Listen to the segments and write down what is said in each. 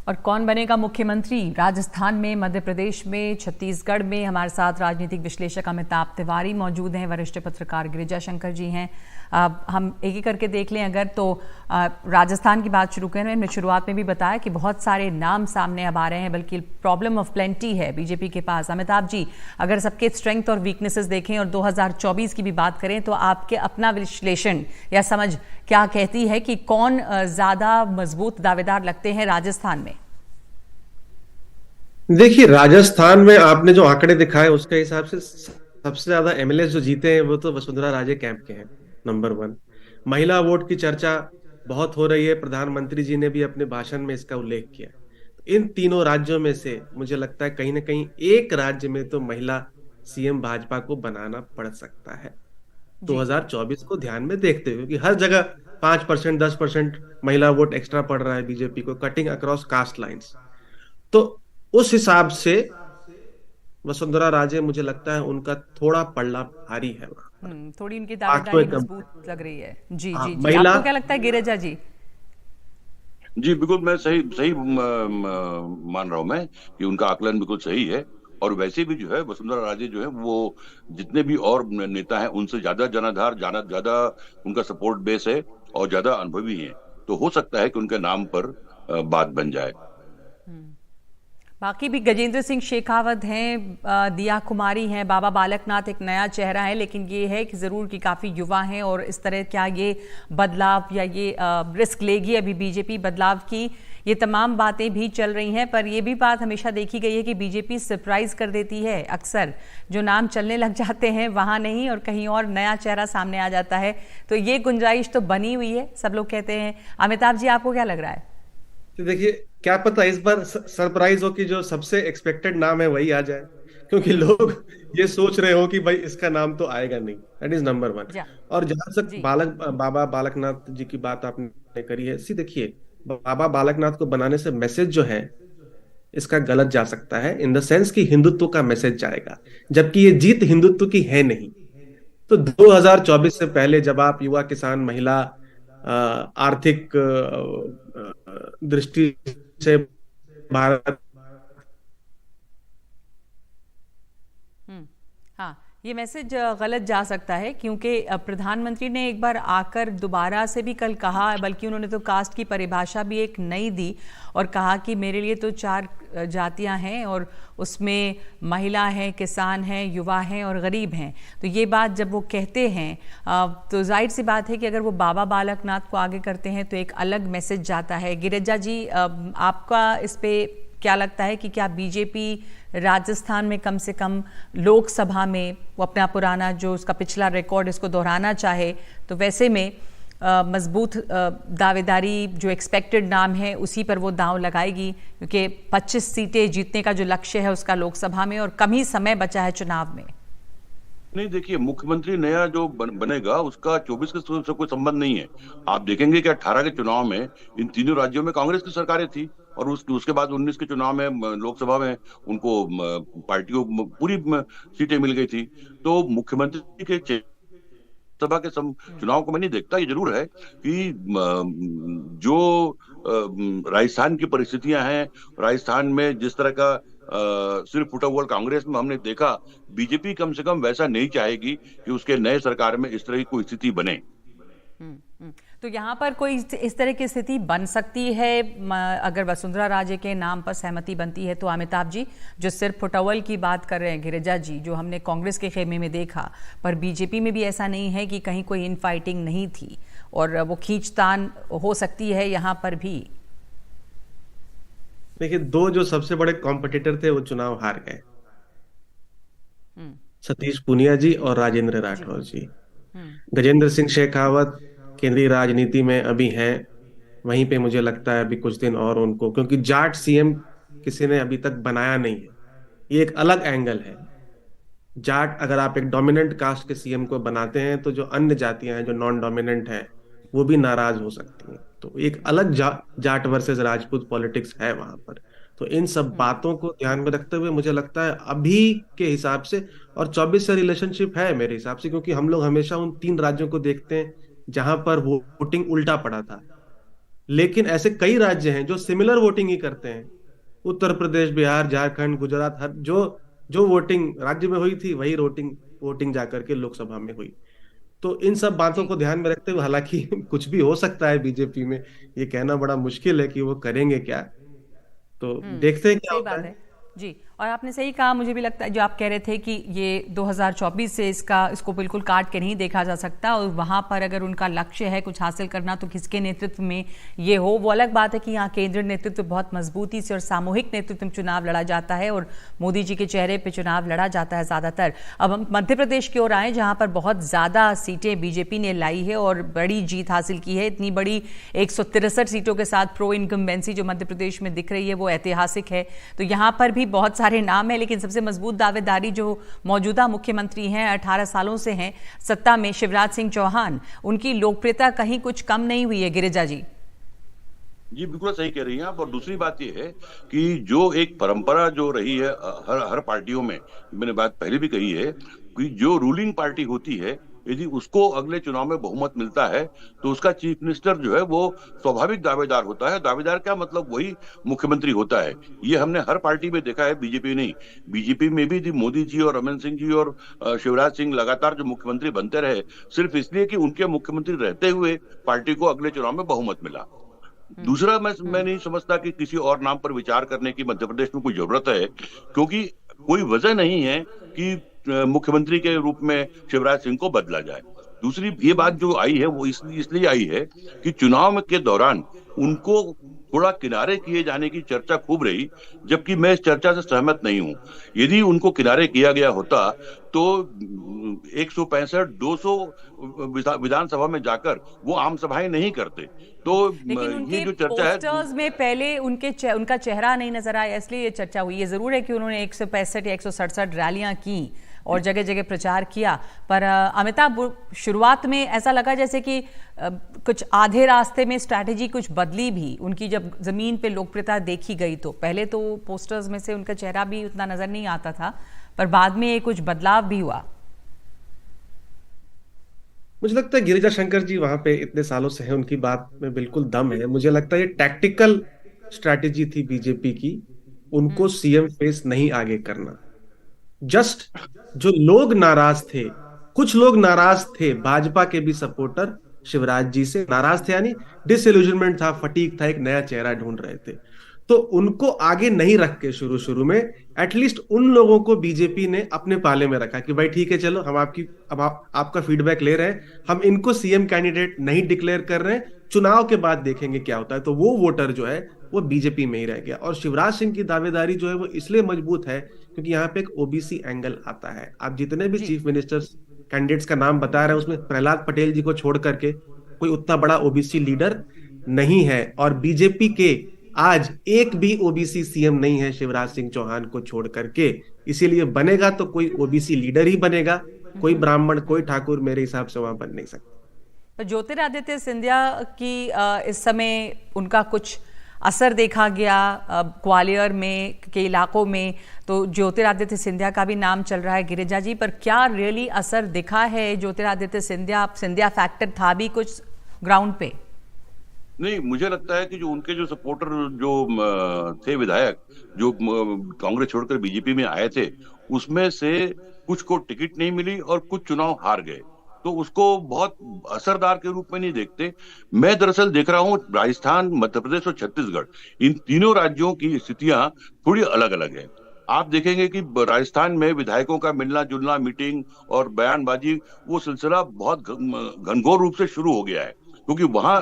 और कौन बनेगा मुख्यमंत्री? राजस्थान में, मध्य प्रदेश में, छत्तीसगढ़ में हमारे साथ राजनीतिक विश्लेषक अमिताभ तिवारी मौजूद हैं, वरिष्ठ पत्रकार गिरिजा शंकर जी हैं। हम एक एक करके देख लें अगर तो राजस्थान की बात शुरू करें। मैंने शुरुआत में भी बताया कि बहुत सारे नाम सामने अब आ रहे हैं, बल्कि प्रॉब्लम ऑफ प्लेंटी है बीजेपी के पास। अमिताभ जी, अगर सबके स्ट्रेंथ और वीकनेसेस देखें और 2024 की भी बात करें तो आपके अपना विश्लेषण या समझ क्या कहती है कि कौन ज्यादा मजबूत दावेदार लगते हैं राजस्थान में? देखिए, राजस्थान में आपने जो आंकड़े दिखाए उसके हिसाब से सबसे ज्यादा एमएलए जो जीते हैं वो तो वसुंधरा राजे कैंप के हैं, नंबर वन। महिला वोट की चर्चा बहुत हो रही है, प्रधानमंत्री जी ने भी अपने भाषण में इसका उल्लेख किया। इन तीनों राज्यों में से मुझे लगता है कहीं ना कहीं एक राज्य में तो महिला सीएम भाजपा को बनाना पड़ सकता है, जी। 2024 को ध्यान में देखते हुए, क्योंकि हर जगह 5% 10% महिला वोट एक्स्ट्रा पड़ रहा है बीजेपी को, कटिंग अक्रॉस कास्ट लाइंस। तो उस हिसाब से वसुंधरा राजे, मुझे लगता है उनका थोड़ा पल्ला भारी है वहां पर। थोड़ी उनकी बात तो दावेदारी एकदम, मजबूत लग रही है। जी हाँ, जी जी, महिला। आपको क्या लगता है गिरिजा जी? जी बिल्कुल, मैं सही सही मान रहा हूं मैं कि उनका आकलन बिल्कुल सही है। और वैसे भी जो है वसुंधरा राजे जो है वो जितने भी और नेता हैं उनसे ज्यादा जनाधार, ज्यादा उनका सपोर्ट बेस है और ज्यादा अनुभवी हैं। तो हो सकता है कि उनके नाम पर बात बन जाए। बाकी भी गजेंद्र सिंह शेखावत हैं, दिया कुमारी हैं, बाबा बालकनाथ एक नया चेहरा है, लेकिन ये है कि ज़रूर कि काफ़ी युवा हैं। और इस तरह क्या ये बदलाव या ये रिस्क लेगी अभी बीजेपी बदलाव की? ये तमाम बातें भी चल रही हैं, पर ये भी बात हमेशा देखी गई है कि बीजेपी सरप्राइज कर देती है। अक्सर जो नाम चलने लग जाते हैं वहाँ नहीं और कहीं और नया चेहरा सामने आ जाता है। तो ये गुंजाइश तो बनी हुई है, सब लोग कहते हैं। अमिताभ जी, आपको क्या लग रहा है? तो देखिए, क्या पता इस बार सरप्राइज हो कि जो सबसे एक्सपेक्टेड नाम है वही आ जाए, क्योंकि लोग ये सोच रहे हो कि भाई इसका नाम तो आएगा नहीं। That is number one. जा और जहां तक जी। बाबा बालकनाथ जी की बात आपने करी है, सी देखिए, बाबा बालकनाथ को बनाने से मैसेज जो है इसका गलत जा सकता है, इन द सेंस कि हिंदुत्व का मैसेज जाएगा, जबकि ये जीत हिंदुत्व की है नहीं। तो 2024 से पहले जब आप युवा, किसान, महिला, आर्थिक दृष्टि से भारत। हाँ, ये मैसेज गलत जा सकता है, क्योंकि प्रधानमंत्री ने एक बार आकर दोबारा से भी कल कहा, बल्कि उन्होंने तो कास्ट की परिभाषा भी एक नई दी और कहा कि मेरे लिए तो 4 जातियां हैं और उसमें महिला हैं, किसान हैं, युवा हैं और गरीब हैं। तो ये बात जब वो कहते हैं तो जाहिर सी बात है कि अगर वो बाबा बालकनाथ को आगे करते हैं तो एक अलग मैसेज जाता है। गिरिजा जी, आपका इस पे क्या लगता है कि क्या बीजेपी राजस्थान में कम से कम लोकसभा में वो अपना पुराना जो उसका पिछला रिकॉर्ड इसको दोहराना चाहे तो वैसे में मजबूत दावेदारी जो एक्सपेक्टेड नाम है उसी पर वो दांव लगाएगी, क्योंकि 25 सीटें जीतने का जो लक्ष्य है उसका लोकसभा में और कम ही समय बचा है चुनाव में? नहीं, देखिए, मुख्यमंत्री नया जो बनेगा उसका 24 के से कोई संबंध नहीं है। आप देखेंगे कि 18 के चुनाव में इन तीनों राज्यों में कांग्रेस की सरकारें थी और उसके बाद 19 के चुनाव में लोकसभा में उनको पार्टी को पूरी सीटें मिल गई थी। तो मुख्यमंत्री के सभा के चुनाव को मैं नहीं देखता। ये जरूर है कि जो राजस्थान की परिस्थितियां हैं, राजस्थान में जिस तरह का सिर्फ फुटबॉल कांग्रेस में हमने देखा, बीजेपी कम से कम वैसा नहीं चाहेगी कि उसके नए सरकार में इस तरह की कोई स्थिति बने। तो यहाँ पर कोई इस तरह की स्थिति बन सकती है अगर वसुंधरा राजे के नाम पर सहमति बनती है तो? अमिताभ जी, जो सिर्फ फुटबॉल की बात कर रहे हैं, गिरिजा जी, जो हमने कांग्रेस के खेमे में देखा, पर बीजेपी में भी ऐसा नहीं है कि कहीं कोई इन फाइटिंग नहीं थी और वो खींचतान हो सकती है यहाँ पर भी? देखिए, 2 जो सबसे बड़े कॉम्पिटिटर थे वो चुनाव हार गए, सतीश पूनिया जी और राजेंद्र राठौर जी। गजेंद्र सिंह शेखावत केंद्रीय राजनीति में अभी हैं, वहीं पे मुझे लगता है अभी कुछ दिन और उनको, क्योंकि जाट सीएम किसी ने अभी तक बनाया नहीं है, ये एक अलग एंगल है। जाट, अगर आप एक डोमिनेंट कास्ट के सीएम को बनाते हैं तो जो अन्य जातियां हैं जो नॉन डोमिनेंट हैं वो भी नाराज हो सकती हैं। तो एक अलग जाट वर्सेस राजपूत पॉलिटिक्स है वहां पर। तो इन सब बातों को ध्यान में रखते हुए मुझे लगता है अभी के हिसाब से, और 24 से रिलेशनशिप है मेरे हिसाब से, क्योंकि हम लोग हमेशा उन 3 राज्यों को देखते हैं जहां पर वोटिंग उल्टा पड़ा था। लेकिन ऐसे कई राज्य हैं जो सिमिलर वोटिंग ही करते हैं। उत्तर प्रदेश, बिहार, झारखंड, गुजरात, हर जो जो वोटिंग राज्य में हुई थी वही वोटिंग वोटिंग जाकर के लोकसभा में हुई। तो इन सब बातों जी। को ध्यान में रखते हुए, हालांकि कुछ भी हो सकता है बीजेपी में, ये कहना बड़ा मुश्किल है कि वो करेंगे क्या। तो देखते हैं क्या सही होता बात है। है। जी, और आपने सही कहा, मुझे भी लगता है जो आप कह रहे थे कि ये 2024 से इसको बिल्कुल काट के नहीं देखा जा सकता, और वहाँ पर अगर उनका लक्ष्य है कुछ हासिल करना तो किसके नेतृत्व में ये हो, वो अलग बात है कि यहाँ केंद्रीय नेतृत्व बहुत मजबूती से और सामूहिक नेतृत्व में चुनाव लड़ा जाता है और मोदी जी के चेहरे पर चुनाव लड़ा जाता है ज़्यादातर। अब हम मध्य प्रदेश की ओर आए, जहाँ पर बहुत ज़्यादा सीटें बीजेपी ने लाई है और बड़ी जीत हासिल की है। इतनी बड़ी 163 सीटों के साथ प्रो इनकम्बेंसी जो मध्य प्रदेश में दिख रही है वो ऐतिहासिक है। तो यहाँ पर भी बहुत सारे नाम है, लेकिन सबसे मजबूत दावेदारी जो मौजूदा मुख्यमंत्री हैं, 18 सालों से हैं सत्ता में, शिवराज सिंह चौहान, उनकी लोकप्रियता कहीं कुछ कम नहीं हुई है। गिरिजा जी। जी बिल्कुल सही कह रही हैं आप। और दूसरी बात ये है कि जो एक परंपरा जो रही है हर हर पार्टियों में, मैंने बात पहले भी कही है कि जो रूलिंग पार्टी होती है, यदि उसको अगले चुनाव में बहुमत मिलता है तो उसका चीफ मिनिस्टर जो है वो स्वाभाविक दावेदार होता है। दावेदार क्या मतलब, वही मुख्यमंत्री होता है। ये हमने हर पार्टी में देखा है, बीजेपी नहीं। बीजेपी में भी मोदी जी और रमन सिंह जी और शिवराज सिंह लगातार जो मुख्यमंत्री बनते रहे, सिर्फ इसलिए कि उनके मुख्यमंत्री रहते हुए पार्टी को अगले चुनाव में बहुमत मिला। दूसरा, मैं नहीं समझता कि किसी और नाम पर विचार करने की मध्य प्रदेश में कोई जरूरत है, क्योंकि कोई वजह नहीं है कि मुख्यमंत्री के रूप में शिवराज सिंह को बदला जाए। दूसरी ये बात जो आई है वो इसलिए आई है कि चुनाव के दौरान उनको थोड़ा किनारे किए जाने की चर्चा खूब रही, जबकि मैं इस चर्चा से सहमत नहीं हूं। यदि उनको किनारे किया गया होता तो 165 200 विधानसभा में जाकर वो आम सभाएं नहीं करते। तो लेकिन ये उनके जो चर्चा है, पोस्टर्स में पहले उनका चेहरा नहीं नजर आया, इसलिए ये चर्चा हुई। ये जरूर है कि उन्होंने 165 या 167 रैलियां की और जगह जगह प्रचार किया, पर अमिताभ, शुरुआत में ऐसा लगा जैसे कि कुछ आधे रास्ते में स्ट्रैटेजी कुछ बदली भी उनकी, जब जमीन पे लोकप्रियता देखी गई तो पहले तो पोस्टर्स में से उनका चेहरा भी उतना नजर नहीं आता था, पर बाद में कुछ बदलाव भी हुआ। मुझे लगता है गिरिजा शंकर जी वहां पे इतने सालों से हैं, उनकी बात में बिल्कुल दम है। मुझे लगता है ये टैक्टिकल स्ट्रैटेजी थी बीजेपी की, उनको सीएम फेस नहीं आगे करना। जस्ट जो लोग नाराज थे, कुछ लोग नाराज थे, भाजपा के भी सपोर्टर शिवराज जी से नाराज थे, यानी डिसइल्यूजनमेंट था, फटीक था, एक नया चेहरा ढूंढ रहे थे। तो उनको आगे नहीं रख के शुरू शुरू में एटलीस्ट उन लोगों को बीजेपी ने अपने पाले में रखा कि भाई ठीक है, चलो हम आपका फीडबैक ले रहे हैं, हम इनको सीएम कैंडिडेट नहीं डिक्लेयर कर रहे हैं, चुनाव के बाद देखेंगे क्या होता है। तो वो वोटर जो है वो बीजेपी में ही रह गया। और शिवराज सिंह की दावेदारी जो है वो इसलिए मजबूत है क्योंकि यहाँ पे एक ओबीसी एंगल आता है। आप जितने भी चीफ मिनिस्टर कैंडिडेट्स का नाम बता रहे हैं उसमें प्रहलाद पटेल जी को छोड़ करके कोई उतना बड़ा ओबीसी लीडर नहीं है, और बीजेपी के आज एक भी ओबीसी सीएम नहीं है शिवराज सिंह चौहान को छोड़ करके। इसीलिए बनेगा तो कोई ओबीसी लीडर ही बनेगा, कोई ब्राह्मण, कोई ठाकुर मेरे हिसाब से वहां बन नहीं सकता। ज्योतिरादित्य सिंधिया की इस समय उनका कुछ असर देखा गया ग्वालियर में के इलाकों में, तो ज्योतिरादित्य सिंधिया का भी नाम चल रहा है गिरिजा जी, पर क्या रियली असर दिखा है ज्योतिरादित्य सिंधिया फैक्टर था भी कुछ ग्राउंड पे? नहीं, मुझे लगता है कि जो उनके जो सपोर्टर जो थे विधायक जो कांग्रेस छोड़कर बीजेपी में आए थे, उसमें से कुछ को टिकट नहीं मिली और कुछ चुनाव हार गए, तो उसको बहुत असरदार के रूप में नहीं देखते। मैं दरअसल देख रहा हूं राजस्थान, मध्य प्रदेश और छत्तीसगढ़, इन तीनों राज्यों की स्थितियां थोड़ी अलग अलग है। आप देखेंगे कि राजस्थान में विधायकों का मिलना जुलना, मीटिंग और बयानबाजी, वो सिलसिला बहुत घनघोर रूप से शुरू हो गया है, क्योंकि वहां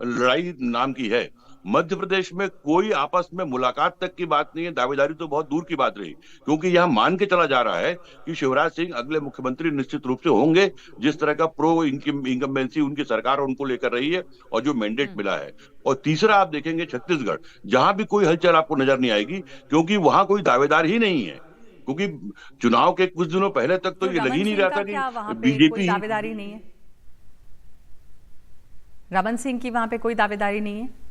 लड़ाई नाम की है। मध्य प्रदेश में कोई आपस में मुलाकात तक की बात नहीं है, दावेदारी तो बहुत दूर की बात रही, क्योंकि यहां मान के चला जा रहा है कि शिवराज सिंह अगले मुख्यमंत्री निश्चित रूप से होंगे, जिस तरह का प्रो इनकम्बेंसी उनकी सरकार उनको लेकर रही है और जो मैंडेट मिला है। और तीसरा आप देखेंगे छत्तीसगढ़, जहां भी कोई हलचल आपको नजर नहीं आएगी, क्योंकि वहां कोई दावेदार ही नहीं है, क्योंकि चुनाव के कुछ दिनों पहले तक तो ये लग ही नहीं रहा था कि बीजेपी दावेदारी नहीं है। रमन सिंह की वहां पे कोई दावेदारी नहीं है।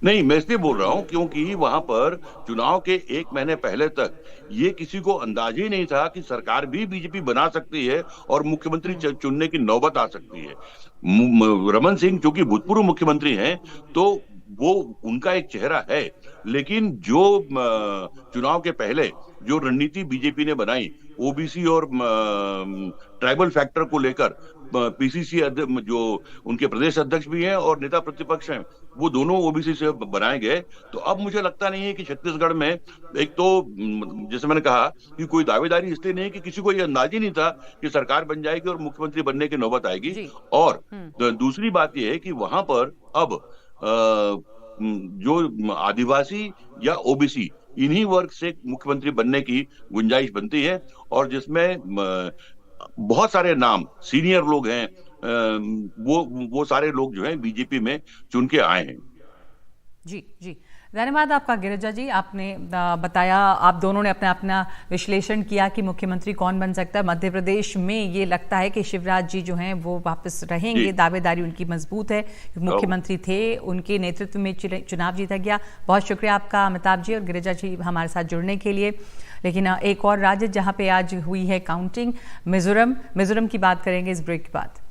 नहीं, मैं इसलिए बोल रहा हूं क्योंकि वहां पर चुनाव के 1 महीने पहले तक ये किसी को अंदाज ही नहीं था कि सरकार भी बीजेपी बना सकती है और मुख्यमंत्री चुनने की नौबत आ सकती है। रमन सिंह जो कि भूतपूर्व मुख्यमंत्री हैं, तो वो उनका एक चेहरा है, लेकिन जो चुनाव के पहले जो रणनीति बीजेपी ने बनाई ओबीसी और ट्राइबल फैक्टर को लेकर, पीसीसी जो उनके प्रदेश अध्यक्ष भी हैं और नेता प्रतिपक्ष हैं, वो दोनों ओबीसी से बनाए गए। तो अब मुझे लगता नहीं है कि छत्तीसगढ़ में, एक तो जैसे मैंने कहा कि कोई दावेदारी इसलिए नहीं कि किसी को ये अंदाज ही नहीं था कि सरकार बन जाएगी और मुख्यमंत्री बनने की नौबत आएगी, और दूसरी बात यह है कि वहां पर अब जो आदिवासी या ओबीसी इन्हीं वर्ग से मुख्यमंत्री बनने की गुंजाइश बनती है, और जिसमें बहुत सारे नाम सीनियर लोग हैं, वो सारे लोग जो हैं बीजेपी में चुन के आए हैं। जी जी, धन्यवाद आपका गिरिजा जी। आपने बताया, आप दोनों ने अपना अपना विश्लेषण किया कि मुख्यमंत्री कौन बन सकता है। मध्य प्रदेश में ये लगता है कि शिवराज जी जो हैं वो वापस रहेंगे, दावेदारी उनकी मजबूत है, मुख्यमंत्री थे, उनके नेतृत्व में चुनाव जीता गया। बहुत शुक्रिया आपका अमिताभ जी और गिरिजा जी हमारे साथ जुड़ने के लिए। लेकिन एक और राज्य जहाँ पे आज हुई है काउंटिंग, मिजोरम की बात करेंगे इस ब्रेक के बाद।